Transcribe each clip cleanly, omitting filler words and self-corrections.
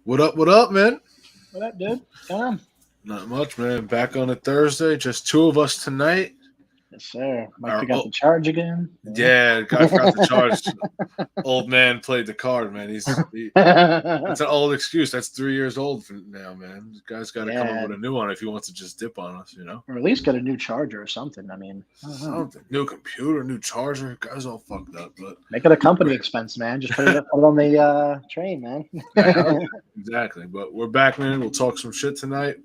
What up, man? What up, dude? What's going on? Not much, man. Back on a Thursday. Just two of us tonight. Yes, sir. Mike Our, forgot the charge again. yeah, guy forgot to charge. Old man played the card, man. That's an old excuse. That's 3 years old from now, man. The guy's got to come up Yeah, with a new one if he wants to just dip on us. or at least get a new charger or something. I mean, I don't know. Something. New computer, new charger. Guy's all fucked up, but Make it a company expense, man. Just put it on the train, man. hell yeah, exactly. But we're back, man. We'll talk some shit tonight.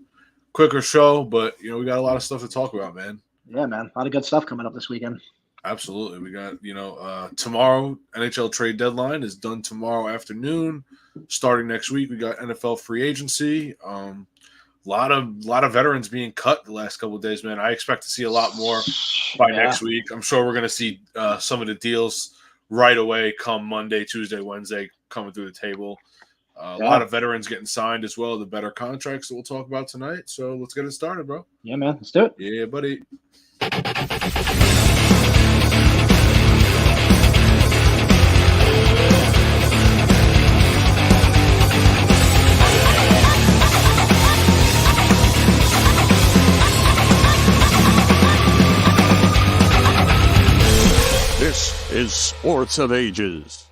Quicker show, but we got a lot of stuff to talk about, man. Yeah, man. A lot of good stuff coming up this weekend. Absolutely. We got, tomorrow, NHL trade deadline is done tomorrow afternoon. Starting next week, we got NFL free agency. Lot of veterans being cut the last couple of days, man. I expect to see a lot more by next week. I'm sure we're going to see some of the deals right away come Monday, Tuesday, Wednesday coming through the table. A lot of veterans getting signed as well, the better contracts that we'll talk about tonight. So let's get it started, bro. Yeah, man. Let's do it. Yeah, buddy. This is Sports of Ages.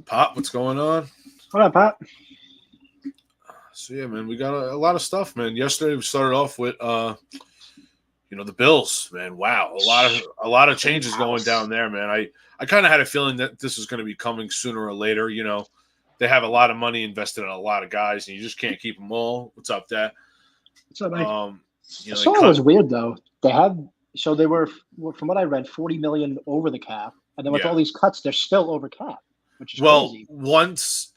Pop, what's going on? What up, Pat? So yeah, man, we got a lot of stuff, man. Yesterday we started off with the Bills, man. Wow, a lot of changes going down there, man. I kind of had a feeling that this was going to be coming sooner or later. They have a lot of money invested in a lot of guys, and you just can't keep them all. What's up, Dad? What's up, Mike? It was weird though. They were, from what I read, 40 million over the cap, and then with all these cuts, they're still over cap, which is crazy. Once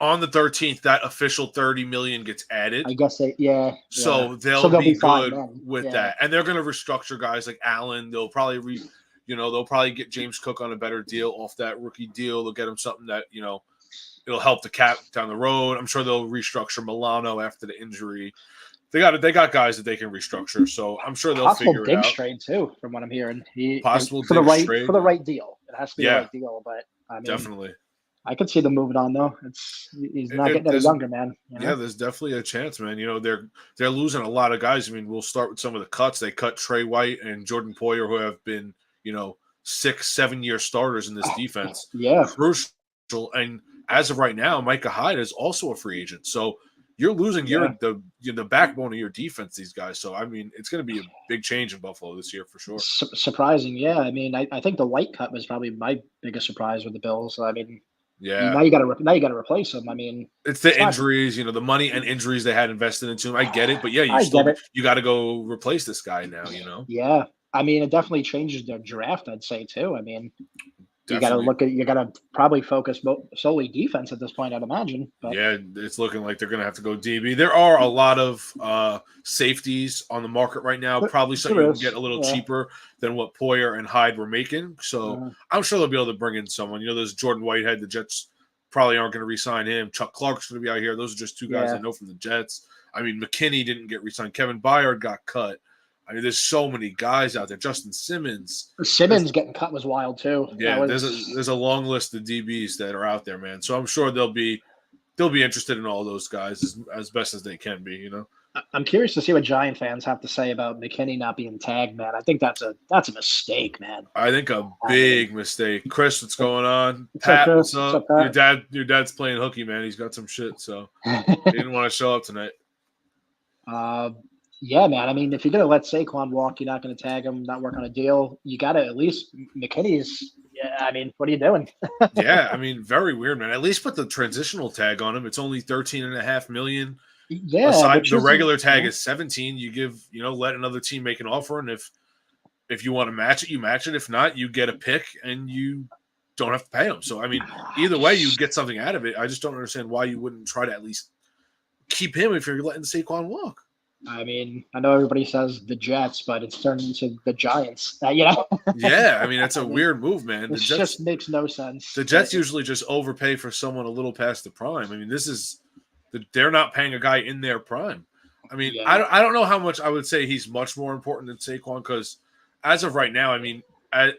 on the 13th, that official 30 million gets added. I guess So they'll be good with that, and they're going to restructure guys like Allen. They'll probably they'll probably get James Cook on a better deal off that rookie deal. They'll get him something that it'll help the cap down the road. I'm sure they'll restructure Milano after the injury. They got guys that they can restructure, so I'm sure they'll figure it out. Possible trade too, from what I'm hearing. Possible for the right deal. It has to be the right deal, but I mean, definitely. I could see them moving on though. He's not getting any younger, man. Yeah, there's definitely a chance, man. They're losing a lot of guys. I mean, we'll start with some of the cuts. They cut Trey White and Jordan Poyer, who have been 6-7 year starters in this defense. Yeah, crucial. And as of right now, Micah Hyde is also a free agent. So you're losing the backbone of your defense, these guys. So, I mean, it's going to be a big change in Buffalo this year for sure. Surprising, yeah. I mean, I think the White cut was probably my biggest surprise with the Bills. I mean, yeah. Now you got to replace them. I mean, it's the injuries, the money and injuries they had invested into him. I get it, but yeah, you got to go replace this guy now. Yeah, I mean, it definitely changes their draft. I'd say too. I mean, you got to probably focus solely defense at this point, I'd imagine. But. Yeah, it's looking like they're going to have to go DB. There are a lot of safeties on the market right now. Probably something you can get a little cheaper than what Poyer and Hyde were making. So I'm sure they'll be able to bring in someone. There's Jordan Whitehead. The Jets probably aren't going to re-sign him. Chuck Clark's going to be out here. Those are just two guys I know from the Jets. I mean, McKinney didn't get re-signed. Kevin Byard got cut. I mean, there's so many guys out there. Justin Simmons. Getting cut was wild too. Yeah, there's a long list of DBs that are out there, man. So I'm sure they'll be interested in all those guys as best as they can be. I'm curious to see what Giant fans have to say about McKinney not being tagged, man. I think that's a mistake, man. I think a big mistake. Chris, what's going on? Pat, what's up? Your dad's playing hooky, man. He's got some shit, so he didn't want to show up tonight. Yeah, man. I mean, if you're going to let Saquon walk, you're not going to tag him, not work on a deal. You got to at least McKinney's. Yeah, I mean, what are you doing? Yeah, I mean, very weird, man. At least put the transitional tag on him. It's only $13.5 million. Yeah, aside the regular tag is 17. You give, let another team make an offer, and if you want to match it, you match it. If not, you get a pick and you don't have to pay them. So, I mean, either way, you get something out of it. I just don't understand why you wouldn't try to at least keep him if you're letting Saquon walk. I mean, I know everybody says the Jets, but it's turned into the Giants. Yeah, I mean, that's a weird move, man. It just makes no sense. The Jets usually just overpay for someone a little past the prime. I mean, they're not paying a guy in their prime. I mean, I don't know how much I would say he's much more important than Saquon because as of right now, I mean,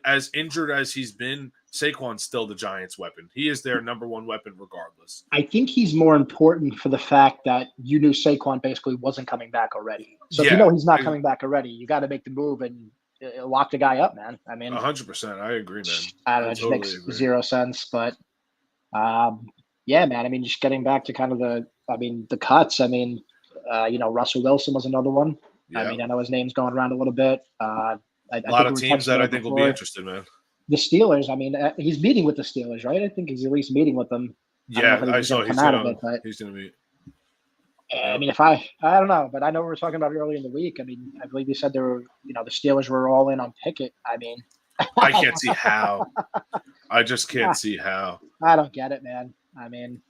as injured as he's been, Saquon's still the Giants' weapon. He is their number one weapon regardless. I think he's more important for the fact that you knew Saquon basically wasn't coming back already. So if you know he's not coming back already, you got to make the move and lock the guy up, man. I mean, 100%. I agree, man. I don't know. It just makes zero sense. But, yeah, man. I mean, just getting back to kind of the cuts. I mean, Russell Wilson was another one. Yeah. I mean, I know his name's going around a little bit. A lot of teams that I think will be interested, man. The Steelers, I mean, he's meeting with the Steelers, right? I think he's at least meeting with them. Yeah, I saw he's going to meet. I mean, I don't know, but I know we were talking about it earlier in the week. I mean, I believe you said there were, the Steelers were all in on Pickett. I mean, I can't see how. I just can't see how. I don't get it, man. I mean,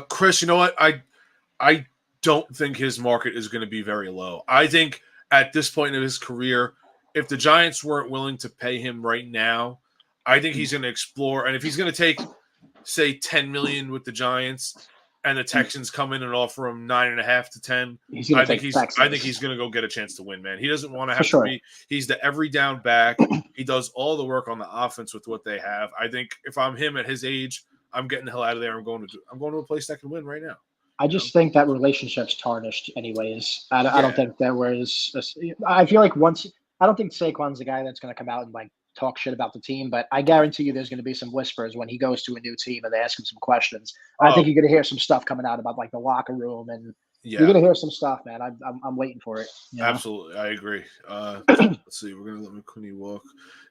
Chris, you know what? I don't think his market is going to be very low. I think at this point in his career, if the Giants weren't willing to pay him right now, I think he's going to explore. And if he's going to take, say, $10 million with the Giants, and the Texans come in and offer him 9.5 to 10, I think he's going to go get a chance to win, man. He doesn't want to have to be. He's the every down back. He does all the work on the offense with what they have. I think if I'm him at his age, I'm getting the hell out of there. I'm going to a place that can win right now. I just think that relationship's tarnished, anyways. I don't think there was. I feel like I don't think Saquon's the guy that's going to come out and talk shit about the team, but I guarantee you there's going to be some whispers when he goes to a new team and they ask him some questions. I think you're going to hear some stuff coming out about the locker room, and you're going to hear some stuff, man. I'm waiting for it. Absolutely. I agree. Let's see. We're going to let McKinney walk.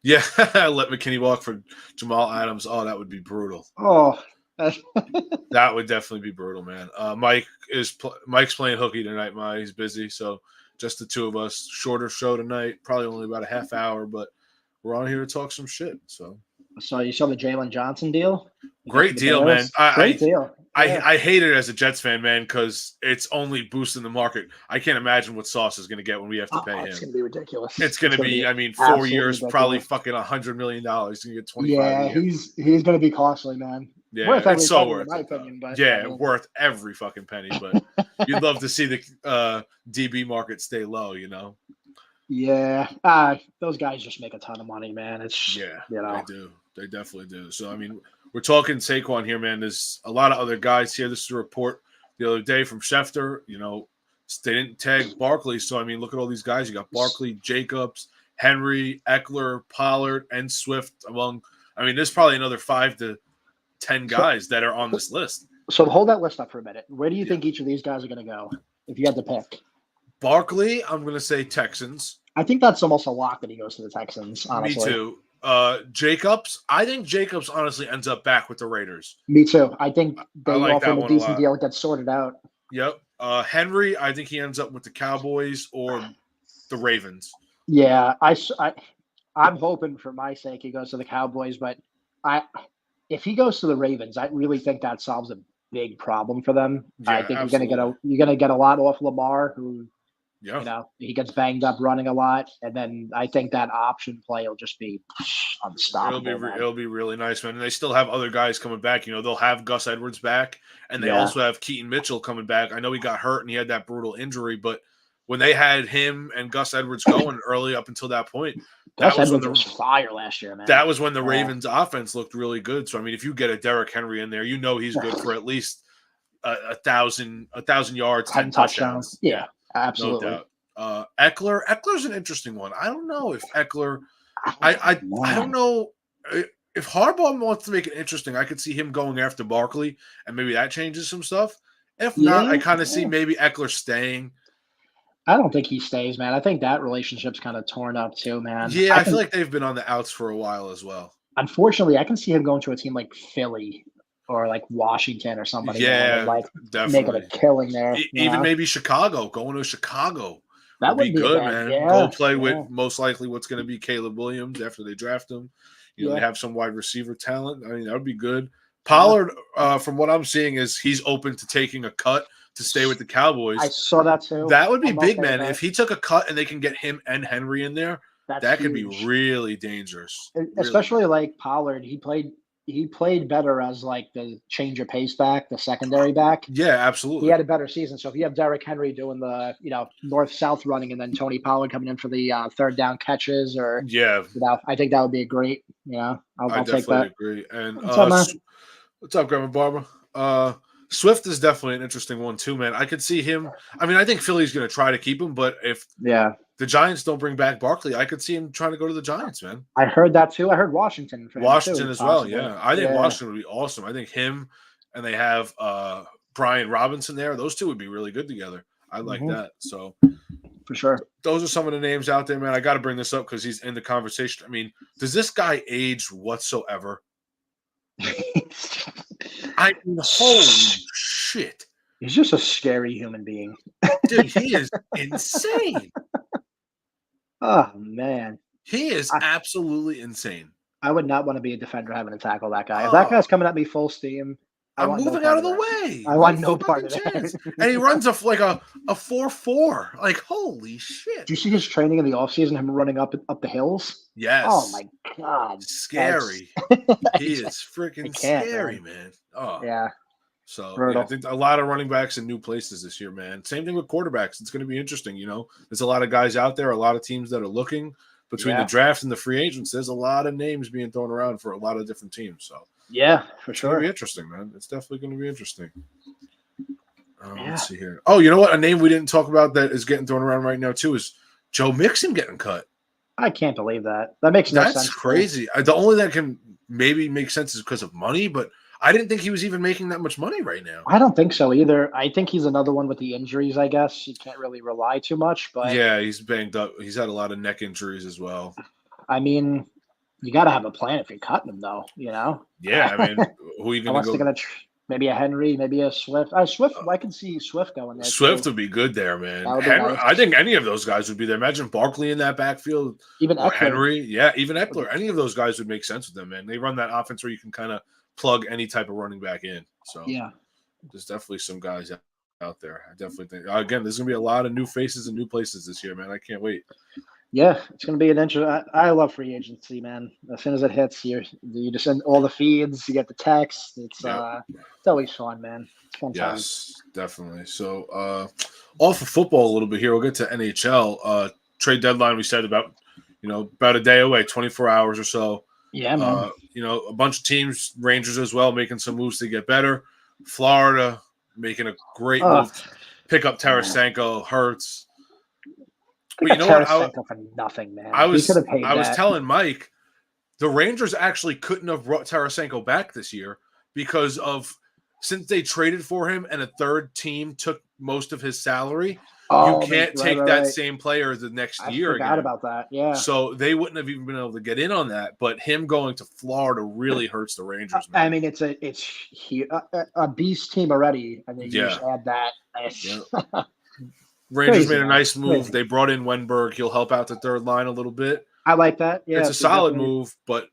Yeah. Let McKinney walk for Jamal Adams. Oh, that would be brutal. Oh, that would definitely be brutal, man. Mike's playing hooky tonight. He's busy. So just the two of us, shorter show tonight, probably only about a half hour, but we're on here to talk some shit. So you saw the Jalen Johnson deal? Great deal, man. Great deal. I hate it as a Jets fan, man, because it's only boosting the market. I can't imagine what Sauce is going to get when we have to pay him. It's going to be ridiculous. It's going to be, 4 years, ridiculous. Probably fucking $100 million. He's going to get 25. Yeah, he's going to be costly, man. Yeah, it's so worth it. In my opinion, but, worth every fucking penny. But you'd love to see the DB market stay low, Yeah, those guys just make a ton of money, man. They do. They definitely do. So, we're talking Saquon here, man. There's a lot of other guys here. This is a report the other day from Schefter. They didn't tag Barkley. So, look at all these guys. You got Barkley, Jacobs, Henry, Eckler, Pollard, and Swift there's probably another 5 to 10 guys that are on this list. So hold that list up for a minute. Where do you think each of these guys are going to go if you had to pick? Barkley, I'm going to say Texans. I think that's almost a lock that he goes to the Texans, honestly. Me too. Jacobs, I think Jacobs honestly ends up back with the Raiders. Me too. I think they offer him a decent deal. It gets sorted out. Yep. Henry, I think he ends up with the Cowboys or the Ravens. Yeah, I'm hoping for my sake he goes to the Cowboys, but if he goes to the Ravens, I really think that solves a big problem for them. Yeah, I think absolutely. you're gonna get a lot off Lamar, who he gets banged up running a lot, and then I think that option play will just be unstoppable. It'll be really nice, man. And they still have other guys coming back. They'll have Gus Edwards back, and they also have Keaton Mitchell coming back. I know he got hurt and he had that brutal injury, but when they had him and Gus Edwards going early up until that point, Gus Edwards was fire last year, man. That was when the Ravens' offense looked really good. So if you get a Derrick Henry in there, he's good for at least 1,000 yards, 10 touchdowns. Yeah, absolutely. No doubt. Eckler's an interesting one. I don't know if Eckler. I don't know if Harbaugh wants to make it interesting. I could see him going after Barkley, and maybe that changes some stuff. If not, I kind of see maybe Eckler staying. I don't think he stays, man. I think that relationship's kind of torn up too, man. Yeah, I feel like they've been on the outs for a while as well. Unfortunately, I can see him going to a team like Philly or like Washington or somebody. Yeah, definitely. Making a killing there. Even maybe Chicago, going to Chicago. That would be good, bad. man. Yeah, go play with most likely what's going to be Caleb Williams after they draft him. They have some wide receiver talent. That would be good. Pollard, from what I'm seeing, is he's open to taking a cut to stay with the Cowboys. I saw that too. That would be big, man. If he took a cut and they can get him and Henry in there, that could be really dangerous. Especially like Pollard. He played he played better as like the change of pace back, the secondary back. Yeah, He absolutely. had a better season. So if you have Derrick Henry doing the north south running, and then Tony Pollard coming in for the third down catches, or Yeah, I think that would be a great. I I'll take definitely that. agree. And What's up, man? what's up, Grandma Barbara? Swift is definitely an interesting one too, man. I could see him. I mean, I think Philly's going to try to keep him, but if Yeah, the Giants don't bring back Barkley, I could see him trying to go to the Giants, man. I heard that too. I heard Washington for him too, Washington as well, possibly. yeah. I think Yeah. Washington would be awesome. I think him and they have Brian Robinson there. Those two would be really good together. I like that. So For sure. those are some of the names out there, man. I got to bring this up because he's in the conversation. I mean, does this guy age whatsoever? I mean, holy shit. He's just a scary human being. Dude, he is insane. Oh man. He is absolutely insane. I would not want to be a defender having to tackle that guy. If that guy's coming at me full steam, I'm moving out of the way. I want no part of that. And he runs a 4.4. Like, holy shit. Do you see his training in the offseason, him running up the hills? Yes. Oh my god. Scary. He is freaking scary, man. Oh. Yeah. So yeah, I think a lot of running backs in new places this year, man. Same thing with quarterbacks. It's going to be interesting. There's a lot of guys out there, a lot of teams that are looking between the draft and the free agents. There's a lot of names being thrown around for a lot of different teams. So yeah, for it's sure. going to be interesting, man. It's definitely going to be interesting. Let's see here. Oh, you know what? A name we didn't talk about that is getting thrown around right now too is Joe Mixon getting cut. I can't believe that. That makes no sense. That's crazy. The only that can maybe make sense is because of money, but I didn't think he was even making that much money right now. I don't think so either. I think he's another one with the injuries, I guess. You can't really rely too much, but yeah, he's banged up. He's had a lot of neck injuries as well. I mean, you got to have a plan if you're cutting him, though. Yeah, I mean, who are you going to go? Maybe a Henry, maybe a Swift. Swift, I can see Swift going there. Swift would be good there, man. Nice. I think any of those guys would be there. Imagine Barkley in that backfield. Even Eckler. Henry. Yeah, even Eckler. Any of those guys would make sense with them, man. They run that offense where you can kind of plug any type of running back in. So yeah, there's definitely some guys out there. I definitely think, again, there's going to be a lot of new faces and new places this year, man. I can't wait. Yeah, it's going to be an interesting. I love free agency, man. As soon as it hits, you just send all the feeds, you get the text. It's always fun, man. It's fun time. Yes, definitely. So off of football a little bit here, we'll get to NHL. Trade deadline, we said about a day away, 24 hours or so. Yeah, man. A bunch of teams, Rangers as well, making some moves to get better. Florida making a great move to pick up Tarasenko, Hurts. But you know what? For nothing, man. I was telling Mike, the Rangers actually couldn't have brought Tarasenko back this year because since they traded for him and a third team took most of his salary. You can't take that same player the next year again. I forgot about that, yeah. So they wouldn't have even been able to get in on that. But him going to Florida really hurts the Rangers, man. I mean, it's a beast team already. I think you just add that. Yeah. Rangers made a nice move. Crazy. They brought in Wenberg. He'll help out the third line a little bit. I like that. Yeah, it's a solid move, but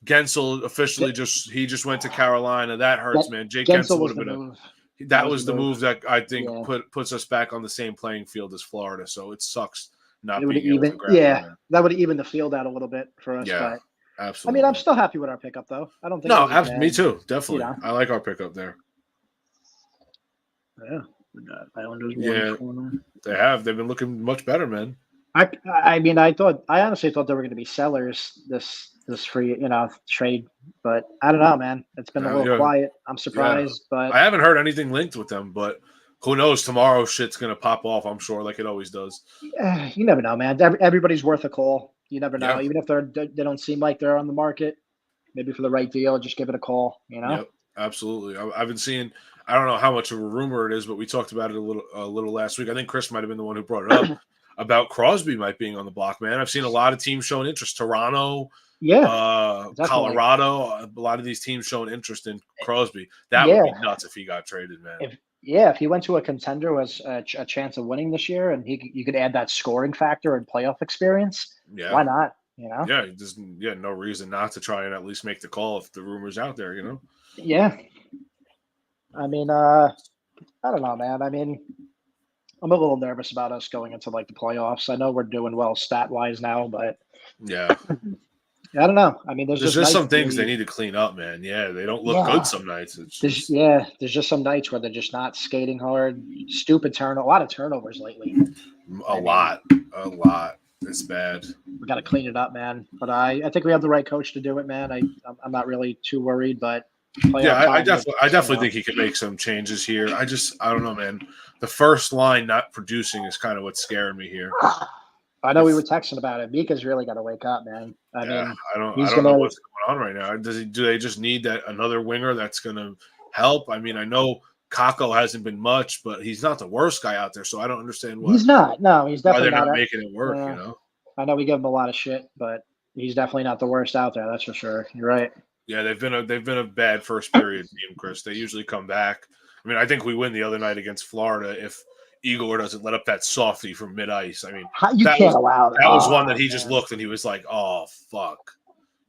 Gensel officially just went to Carolina. That hurts, man. Jake Gensel would have been That was the move that I think puts us back on the same playing field as Florida. So it sucks not being able to grab him. That would have evened the field out a little bit for us. Yeah, but, absolutely. I mean, I'm still happy with our pickup, though. I don't think. No, me too. Definitely, I like our pickup there. Yeah, we got Islanders. They have. They've been looking much better, man. I mean, I honestly thought they were going to be sellers this free, trade, but I don't know, man. It's been a little quiet. I'm surprised, but I haven't heard anything linked with them. But who knows? Tomorrow, shit's going to pop off. I'm sure, like it always does. You never know, man. Everybody's worth a call. You never know, even if they don't seem like they're on the market. Maybe for the right deal, just give it a call. Yep, absolutely. I've been seeing. I don't know how much of a rumor it is, but we talked about it a little last week. I think Chris might have been the one who brought it up. About Crosby might being on the block, man. I've seen a lot of teams showing interest. Toronto, Colorado, a lot of these teams showing interest in Crosby. That would be nuts if he got traded, man. If he went to a contender who has a chance of winning this year, and you could add that scoring factor and playoff experience, why not? Yeah, just no reason not to try and at least make the call if the rumor's out there, Yeah. I mean, I don't know, man. I mean, I'm a little nervous about us going into like the playoffs. I know we're doing well stat wise now, but I don't know. I mean, there's There's just just nights some where things they need to clean up, man. Yeah, they don't look yeah, good some nights. It's just there's just some nights where they're just not skating hard. Stupid a lot of turnovers lately. a I mean, lot, a lot. It's bad. we got to clean it up, man. But I think we have the right coach to do it, man. I'm not really too worried, but Yeah, playoff I time, definitely think he can make some changes here. I don't know, man. The first line not producing is kind of what's scaring me here. I know we If were texting about it. Mika's really got to wake up, man. I Yeah, mean, I he's don't know gonna. what's going on right now. Do they just need that another winger that's going to help? I mean, I know Kako hasn't been much, but he's not the worst guy out there, so I don't understand He's not. No, he's why definitely they're not. not making it work. You Yeah, know? I know we give him a lot of shit, but he's definitely not the worst out there. That's for sure. You're right. Yeah, they've been a bad first period team, Chris. They usually come back. I mean, I think we win the other night against Florida if Igor doesn't let up that softie from mid ice. I mean, How, you that can't was allow that. that was one Oh that he just man. looked and he was like, "Oh fuck,"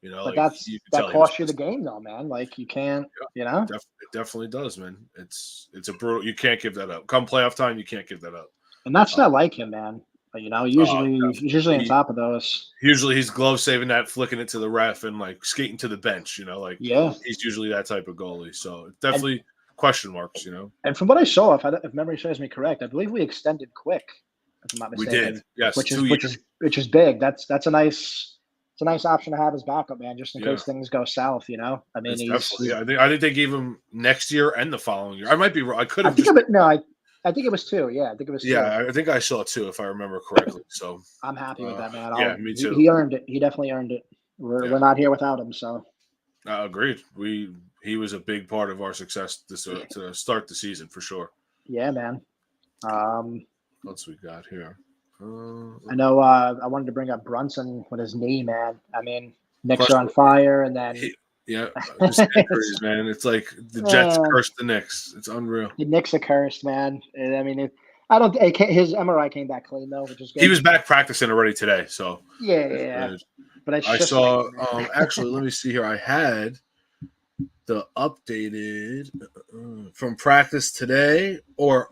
But like you could that tell he was costs you the pissed. game, though, man. Like you can't. You know. It definitely does, man. It's a brutal. You can't give that up. Come playoff time, you can't give that up. And that's Uh, not like him, man. But, usually he's usually on he top of those. usually he's glove saving that, flicking it to the ref, and like skating to the bench. Like Yeah. he's usually that type of goalie. So it's And definitely question marks. and from what I saw, if memory serves me correct, I believe we extended Quick, if I'm not We did, mistaken. yes, Which is 2 years. which is big. That's a nice it's a nice option to have as backup, man, just in Yeah, case things go south. I mean, it's definitely. I think they gave him next year and the following year. I might be wrong. I could I have think just. it was, no, I think it was two. Yeah, I think it was two. Yeah, I think I saw it too, if I remember correctly. So, I'm happy with that, man. yeah, me too. He earned it. He definitely earned it. We're Yeah, not here without him, so agreed. He was a big part of our success to start the season for sure. yeah, man. Um, What else we got here? I know. I wanted to bring up Brunson with his knee, man. I mean, Knicks are on Question. fire, and then Yeah, just injuries, man. It's like the Jets uh, cursed the Knicks. It's unreal. the Knicks are cursed, man. And, I mean, I don't. His MRI came back clean though, which is He good. was back practicing already today, so Yeah. But it's I just saw. like, man. Actually, let me see here. I had the updated from practice today or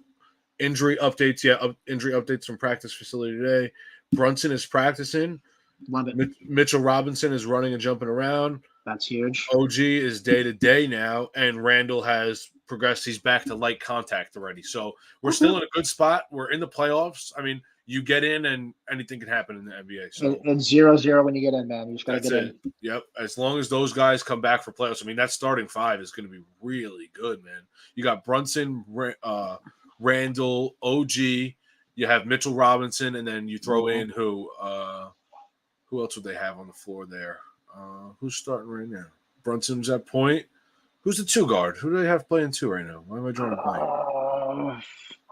injury updates. Yeah, injury updates from practice facility today. Brunson is practicing. Love it. Mitchell Robinson is running and jumping around. That's huge. OG is day to day now, and Randall has progressed. He's back to light contact already. So we're still in a good spot. We're in the playoffs. I mean, you get in, and anything can happen in the NBA. So It's 0-0 when you get in, man. You just gotta that's get it. in. Yep. As long as those guys come back for playoffs, I mean, that starting five is going to be really good, man. You got Brunson, Randall, OG. You have Mitchell Robinson, and then you throw in who else would they have on the floor there? Who's starting right now? Brunson's at point. Who's the two guard? Who do they have playing two right now? Why am I drawing a blank?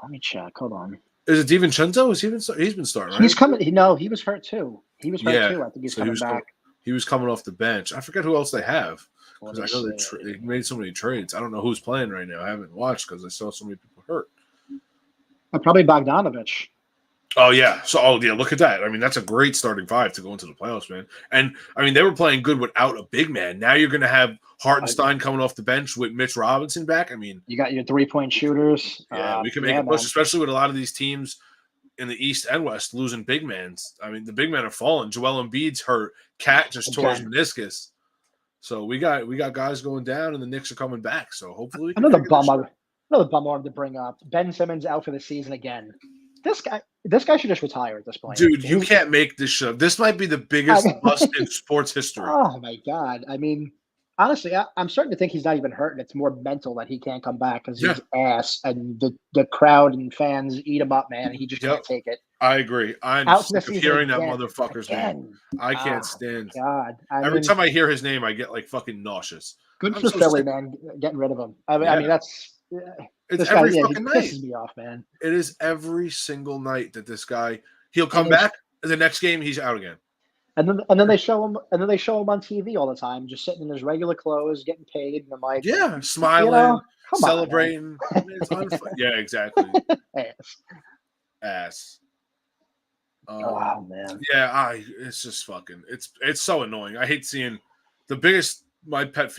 Let me check. Hold on. Is it DiVincenzo? He's been starting, right? He's coming. No, he was hurt too. He was hurt Yeah. too. I think he's So coming back. he was coming off the bench. I forget who else they have because I know see. they made so many trades. I don't know who's playing right now. I haven't watched because I saw so many people hurt. Probably Bogdanovich. Oh yeah. So look at that. I mean, that's a great starting five to go into the playoffs, man. And I mean, they were playing good without a big man. Now you're going to have Hartenstein coming off the bench with Mitch Robinson back. I mean, You got your 3-point shooters. yeah, we can make a push, especially with a lot of these teams in the East and West losing big mans. I mean, the big men are falling. Joel Embiid's hurt. Cat just tore his meniscus. So we got guys going down, and the Knicks are coming back. So hopefully, we can another bum I wanted to bring up. Ben Simmons out for the season again. This guy should just retire at this point. Dude, you can't make this show. This might be the biggest bust in sports history. Oh my god! I mean, honestly, I'm starting to think he's not even hurt, and it's more mental that he can't come back because he's ass, and the crowd and fans eat him up, man. He just can't take it. I agree. I'm out sick of hearing that motherfucker's name. I can't stand. God, every time I hear his name, I get like fucking nauseous. Good for Philly, man, getting rid of him. I mean, that's. It's every fucking night. Pisses me off, man. It is every single night that this guy he'll come back. The next game, he's out again. And then they show him on TV all the time, just sitting in his regular clothes, getting paid, and I'm like, yeah, smiling, celebrating. Yeah, exactly. Ass. Oh man. Yeah, it's just fucking. It's so annoying. I hate seeing my pet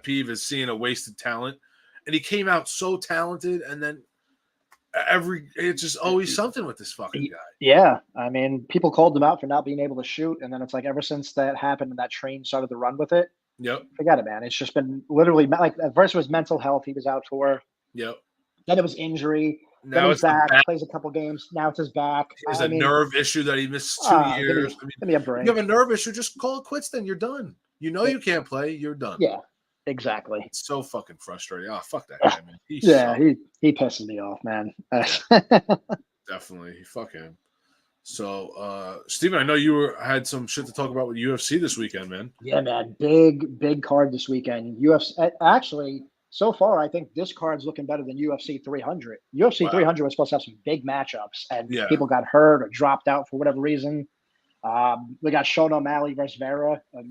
peeve is seeing a wasted talent. And he came out so talented, and then It's just always something with this fucking guy. Yeah, I mean, people called him out for not being able to shoot, and then it's like ever since that happened and that train started to run with it, Yep. forget it, man. It's just been literally like at first it was mental health he was out for. Yep. Then it was injury. Then Now he's it's the back, back. plays a couple games. Now it's his back. It's I a mean, nerve issue that he missed 2 years. give me a If break. you have a nerve issue, just call it quits. Then you're done. You know you can't play. You're done. Yeah, exactly. It's so fucking frustrating. Oh, fuck that guy, man. He pisses me off, man. Definitely. Fuck him. So, Steven, I know you had some shit to talk about with UFC this weekend, man. Yeah, man. Big card this weekend. UFC actually, so far, I think this card's looking better than UFC 300. UFC 300 was supposed to have some big matchups, and people got hurt or dropped out for whatever reason. We got Sean O'Malley versus Vera, a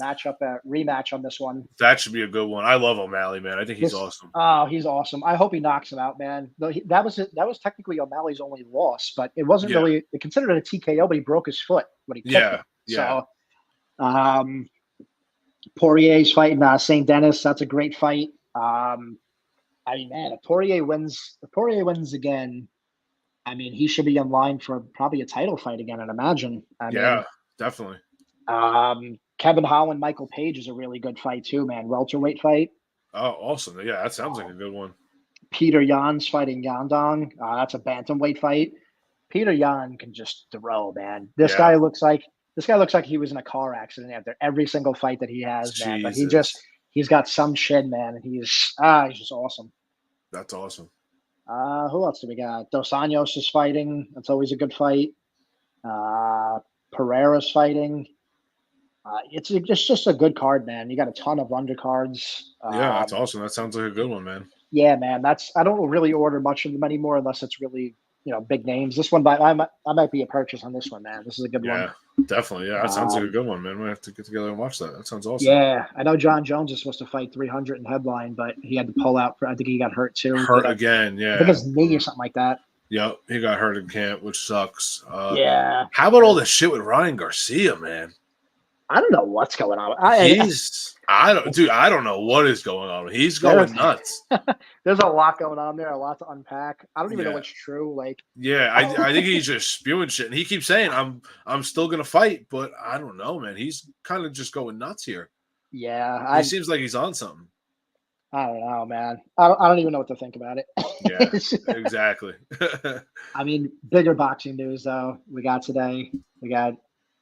rematch on this one. That should be a good one. I love O'Malley, man. I think he's awesome. Oh, he's awesome. I hope he knocks him out, man. That was technically O'Malley's only loss, but it wasn't really considered a TKO, but he broke his foot when he kicked him. Yeah. So, Poirier's fighting St. Denis. That's a great fight. I mean, man, if Poirier wins again, I mean, he should be in line for probably a title fight again, I'd imagine. I mean, definitely. Kevin Holland, Michael Page is a really good fight too, man. Welterweight fight. Oh, awesome. Yeah, that sounds like a good one. Peter Yan's fighting Yandong. That's a bantamweight fight. Peter Yan can just throw, man. This guy looks like he was in a car accident after every single fight that he has, man. But he's got some shit, man. And he's just awesome. That's awesome. Who else do we got? Dos Anjos is fighting. That's always a good fight. Pereira's fighting. It's just a good card, man. You got a ton of undercards. Yeah, that's awesome. That sounds like a good one, man. Yeah, man. I don't really order much of them anymore unless it's really, big names. This one, I might be a purchase on this one, man. This is a good one. Yeah, definitely. Yeah, that sounds like a good one, man. We have to get together and watch that. That sounds awesome. Yeah, I know John Jones is supposed to fight 300 in headline, but he had to pull out. I think he got hurt too. Hurt again, yeah. I think his knee or something like that. Yep, he got hurt in camp, which sucks. Yeah. How about all this shit with Ryan Garcia, man? I don't know what's going on. I don't know what is going on. He's going nuts. There's a lot going on there, a lot to unpack. I don't even know what's true. I think he's just spewing shit, and he keeps saying, "I'm still gonna fight," but I don't know, man. He's kind of just going nuts here. Yeah, he seems like he's on something. I don't know, man. I don't even know what to think about it. Yeah, exactly. I mean, bigger boxing news though. We got today.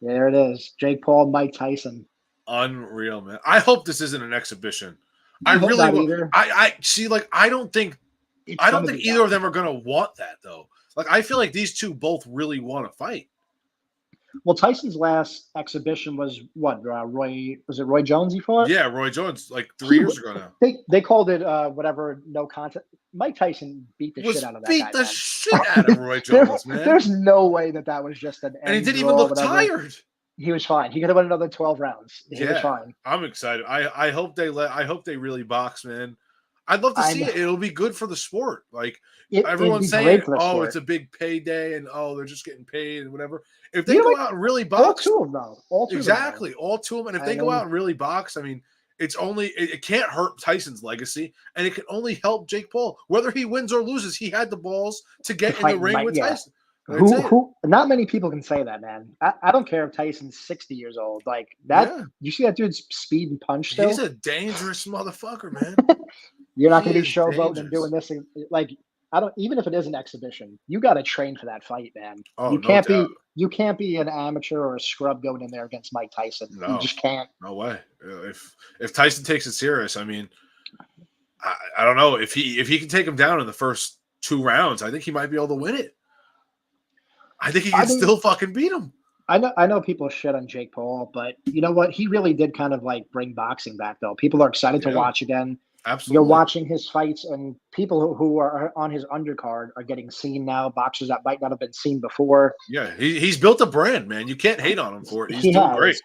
There it is. Jake Paul, Mike Tyson. Unreal, man. I hope this isn't an exhibition. I really I see. I don't think either of them are gonna want that though. I feel like these two both really want to fight. Well, Tyson's last exhibition was what? Roy Jones he fought? Yeah, Roy Jones, 3 years ago now. They called it whatever, no contest. Mike Tyson beat the shit out of that guy. Beat the shit out of Roy Jones, man. There's no way that was just an. And he didn't even look tired. He was fine. He could have won another 12 rounds. He was fine. I'm excited. I hope they really box, man. I'd love to see it. It'll be good for the sport. Everyone's saying, "Oh, it's a big payday," and they're just getting paid and whatever. If they go out and really box, all two of them, all two of them. And if they go out and really box, I mean, it can't hurt Tyson's legacy, and it can only help Jake Paul. Whether he wins or loses, he had the balls to get in the ring with Tyson. Who? Not many people can say that, man. I don't care if Tyson's 60 years old. You see that dude's speed and punch. Still? He's a dangerous motherfucker, man. You're not going to be showboating and doing this. I don't. Even if it is an exhibition, you got to train for that fight, man. Oh, you can't be an amateur or a scrub going in there against Mike Tyson. No, you just can't. No way. If Tyson takes it serious, I mean, I don't know if he can take him down in the first 2 rounds. I think he might be able to win it. I think he can still fucking beat him. I know people shit on Jake Paul, but you know what? He really did kind of bring boxing back, though. People are excited to watch again. Absolutely. You're watching his fights, and people who are on his undercard are getting seen now. Boxers that might not have been seen before. Yeah, he's built a brand, man. You can't hate on him for it. He's doing great.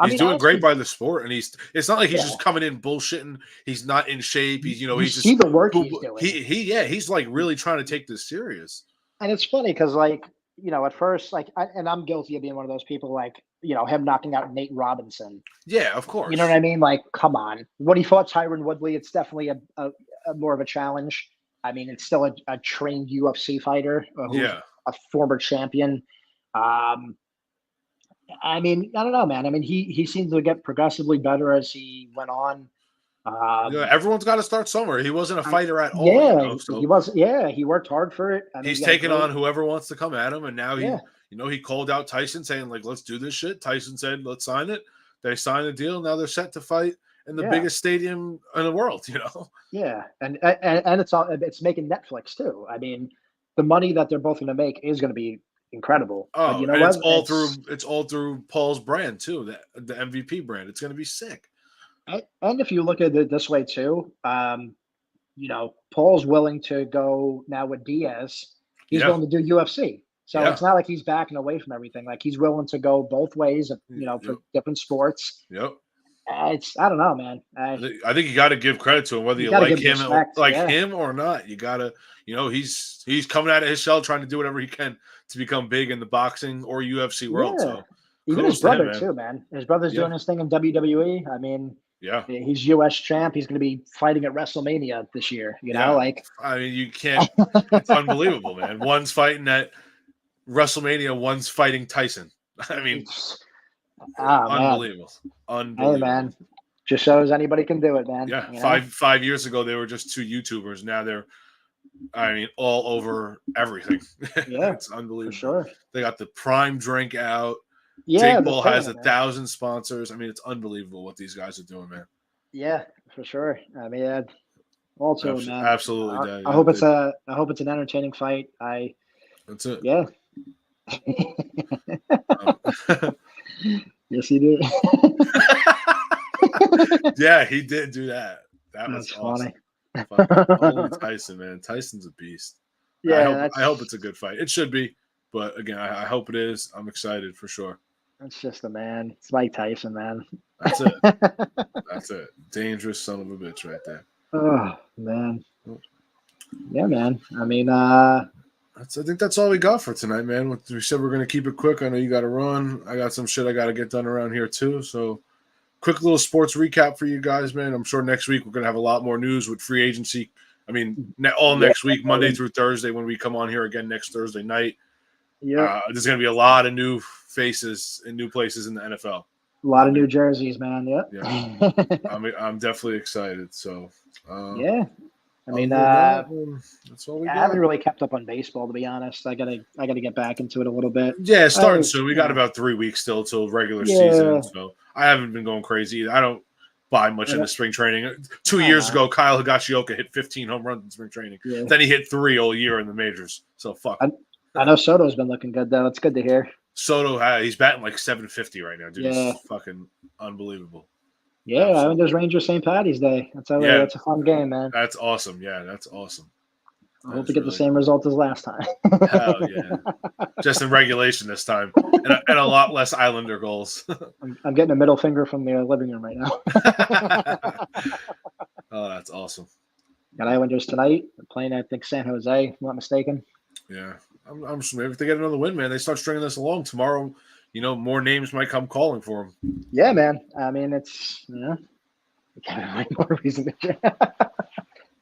He's doing great by the sport, and it's not like he's just coming in bullshitting. He's not in shape. He's he's just see the work he's doing. He's really trying to take this serious. And it's funny because at first, and I'm guilty of being one of those people, him knocking out Nate Robinson. Yeah, of course. You know what I mean? Come on. When he fought Tyron Woodley, it's definitely a more of a challenge. I mean, it's still a trained UFC fighter who's Yeah. a former champion. Um, I mean, I don't know, man. I mean, he seems to get progressively better as he went on. Yeah, Um, everyone's got to start somewhere. He wasn't a I, fighter at all, yeah, so he was. Yeah, he worked hard for it. I mean, he's he got a taking great. on whoever wants to come at him, and now Yeah, he called out Tyson saying like, "Let's do this shit." Tyson said, "Let's sign it." They signed the deal. Now they're set to fight in the yeah, biggest stadium in the world. yeah, and it's making Netflix too. I mean, the money that they're both going to make is going to be incredible. But Oh, you know and what? it's all through Paul's brand too, the MVP brand. It's going to be sick. And if you look at it this way too, Paul's willing to go now with Diaz. He's Yeah, willing to do UFC. So yeah, it's not like he's backing away from everything. Like he's willing to go both ways, yep, for different sports. yep. I don't know, man. I think you got to give credit to him, whether You you got to like give him respect. Yeah, or not. You got to, he's coming out of his shell, trying to do whatever he can to become big in the boxing or UFC world. yeah. So Even his kudos to him, brother man. too, man. His brother's Yeah, doing his thing in WWE. I mean, yeah, he's US champ. He's going to be fighting at WrestleMania this year. yeah. Like I mean, you can't. It's unbelievable, man. One's fighting at WrestleMania, one's fighting Tyson. I mean, man. unbelievable, Hey, unbelievable. man. Just shows anybody can do it, man. Yeah, 5 years ago they were just two YouTubers. Now they're, I mean, all over everything. Yeah, It's unbelievable. for sure. They got the prime drink out. Yeah, Jake Paul has killing it, man. 1,000 sponsors. I mean, it's unbelievable what these guys are doing, man. Yeah, for sure. I mean, also, man. Absolutely, I hope it's an entertaining fight. That's it. Yeah. Um, Yes, he did. yeah, he did do that. That was That's awesome. funny. Holy Tyson, man. Tyson's a beast. Yeah, I hope it's a good fight. It should be, but again, I hope it is. I'm excited for sure. that's just a man. It's Mike Tyson, man. That's it. That's it. Dangerous son of a bitch right there. Oh man. Yeah, man. I mean, I think that's all we got for tonight, man. We said we're gonna keep it quick. I know you got to run. I got some shit I got to get done around here too. So, quick little sports recap for you guys, man. I'm sure next week we're gonna have a lot more news with free agency. I mean, next week, Monday through Thursday, when we come on here again next Thursday night. yeah, There's gonna be a lot of new faces in new places in the NFL. a lot of New Jerseys, man. Yep. Yeah. I'm definitely excited. So, yeah. I mean, that's all we I got. haven't really kept up on baseball, to be honest. I gotta get back into it a little bit. Yeah, starting soon. We got about 3 weeks still till regular season, so I haven't been going crazy either. I don't buy much into spring training. 2 years ago, Kyle Higashioka hit 15 home runs in spring training. Yeah. Then he hit 3 all year in the majors. So fuck. I know Soto's been looking good though. It's good to hear. Soto, he's batting like 750 right now, dude. Yeah. It's fucking unbelievable. Yeah, Absolutely. I mean, there's Rangers St. Patty's Day. That's a fun game, man. That's awesome. Yeah, that's awesome. I hope to get the same result as last time. Hell yeah. Just in regulation this time. And a lot less Islander goals. I'm getting a middle finger from the living room right now. Oh, that's awesome. Got Islanders tonight. They're playing, I think, San Jose, if I'm not mistaken. Yeah. I'm sure maybe if they get another win, man, they start stringing this along tomorrow. More names might come calling for him. Yeah, man. I mean, it's more reason to.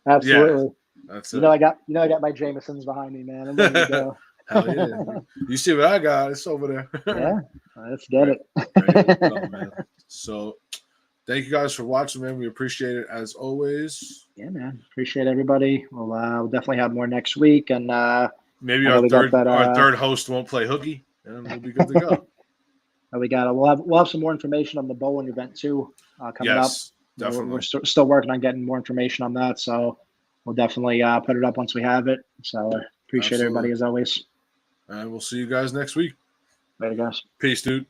Absolutely. Yeah, that's it. I got my Jamesons behind me, man. I'm ready to go. Hell yeah. You see what I got? It's over there. Yeah, let's get it. Man. So, thank you guys for watching, man. We appreciate it as always. Yeah, man. Appreciate everybody. We'll definitely have more next week, and maybe our third host won't play hooky, and we'll be good to go. We'll have some more information on the bowling event too coming up. Definitely. We're still working on getting more information on that, so we'll definitely put it up once we have it. So appreciate everybody as always. And we'll see you guys next week. Later, guys. Peace, dude.